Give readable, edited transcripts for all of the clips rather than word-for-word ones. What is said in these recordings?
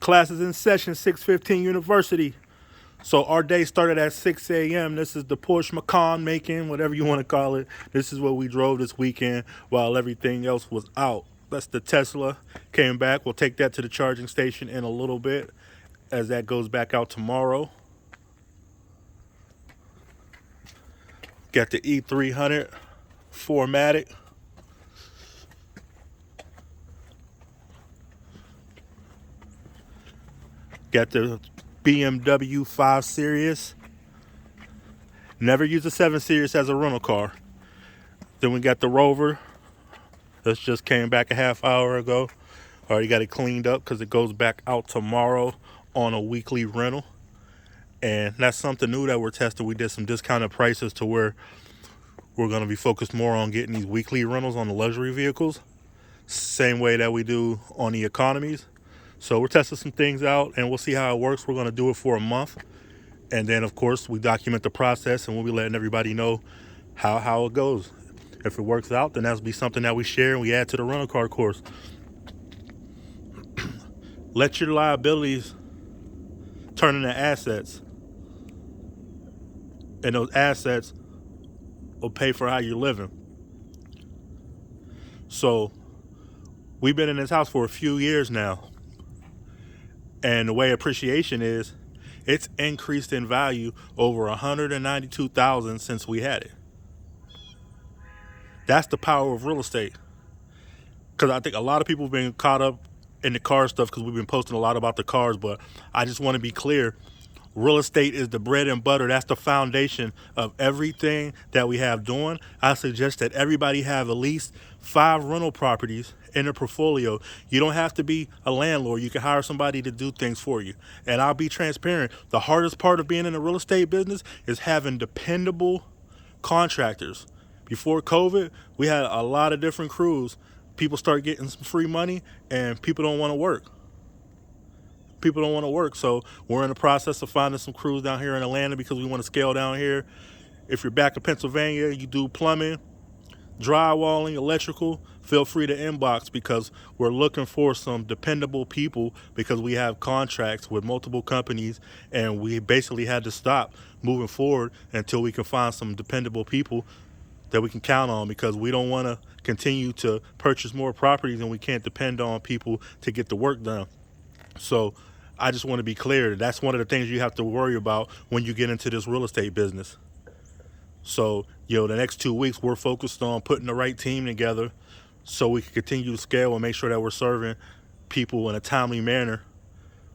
Classes in session, 6:15 University. So our day started at 6 a.m. This is the Porsche Macan making, whatever you want to call it. This is what we drove this weekend while everything else was out. That's the Tesla. Came back. We'll take that to the charging station in a little bit as that goes back out tomorrow. Got the E300 4MATIC. Got the BMW 5 Series. Never used the 7 Series as a rental car. Then we got the Rover. This just came back a half hour ago. Already got it cleaned up because it goes back out tomorrow on a weekly rental. And that's something new that we're testing. We did some discounted prices to where we're going to be focused more on getting these weekly rentals on the luxury vehicles. Same way that we do on the economies. So we're testing some things out and we'll see how it works. We're going to do it for a month. And then, of course, we document the process and we'll be letting everybody know how it goes. If it works out, then that'll be something that we share and we add to the rental car course. Let your liabilities turn into assets. And those assets will pay for how you're living. So we've been in this house for a few years now. And the way appreciation is, it's increased in value over $192,000 since we had it. That's the power of real estate. Because I think a lot of people have been caught up in the car stuff because we've been posting a lot about the cars, but I just want to be clear. Real estate is the bread and butter. That's the foundation of everything that we have doing. I suggest that everybody have at least 5 rental properties in their portfolio. You don't have to be a landlord. You can hire somebody to do things for you. And I'll be transparent. The hardest part of being in the real estate business is having dependable contractors. Before COVID, we had a lot of different crews. People start getting some free money and people don't want to work. So we're in the process of finding some crews down here in Atlanta because we want to scale down here. If you're back in Pennsylvania, you do plumbing, drywalling, electrical, feel free to inbox because we're looking for some dependable people because we have contracts with multiple companies and we basically had to stop moving forward until we can find some dependable people that we can count on because we don't want to continue to purchase more properties and we can't depend on people to get the work done. So I just want to be clear. That's one of the things you have to worry about when you get into this real estate business. So, the next 2 weeks, we're focused on putting the right team together so we can continue to scale and make sure that we're serving people in a timely manner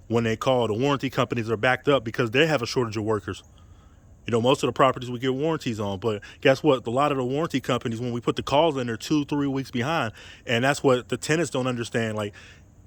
when they call. The warranty companies are backed up because they have a shortage of workers. Most of the properties we get warranties on, but guess what? A lot of the warranty companies, when we put the calls in, they're 2-3 weeks behind. And that's what the tenants don't understand. Like,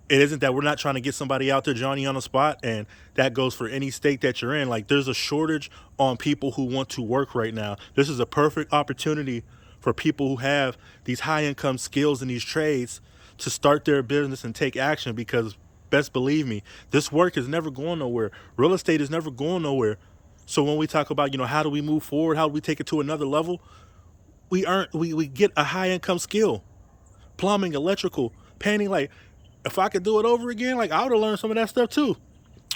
it isn't that we're not trying to get somebody out there, Johnny, on the spot, and that goes for any state that you're in. Like, there's a shortage on people who want to work right now. This is a perfect opportunity for people who have these high-income skills in these trades to start their business and take action because, best believe me, this work is never going nowhere. Real estate is never going nowhere. So when we talk about, how do we move forward, how do we take it to another level, we get a high-income skill. Plumbing, electrical, painting, like, if I could do it over again, like I would have learned some of that stuff too.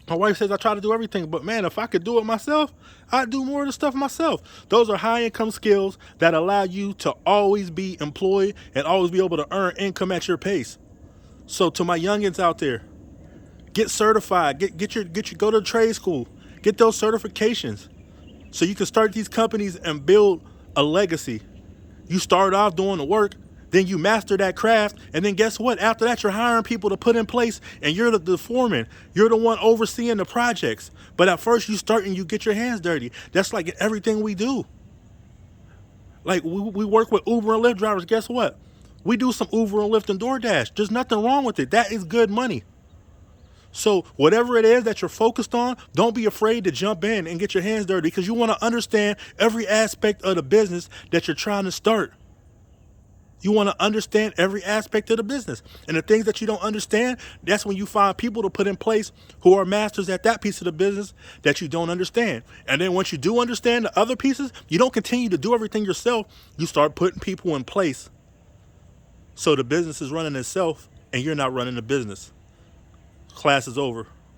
My wife says I try to do everything, but man, if I could do it myself, I'd do more of the stuff myself. Those are high income skills that allow you to always be employed and always be able to earn income at your pace. So to my youngins out there, get certified, go to trade school, get those certifications so you can start these companies and build a legacy. You start off doing the work, then you master that craft, and then guess what? After that, you're hiring people to put in place, and you're the foreman. You're the one overseeing the projects. But at first, you start and you get your hands dirty. That's like everything we do. Like, we work with Uber and Lyft drivers. Guess what? We do some Uber and Lyft and DoorDash. There's nothing wrong with it. That is good money. So whatever it is that you're focused on, don't be afraid to jump in and get your hands dirty because you want to understand every aspect of the business that you're trying to start. You want to understand every aspect of the business. And the things that you don't understand, that's when you find people to put in place who are masters at that piece of the business that you don't understand. And then once you do understand the other pieces, you don't continue to do everything yourself. You start putting people in place so the business is running itself and you're not running the business. Class is over.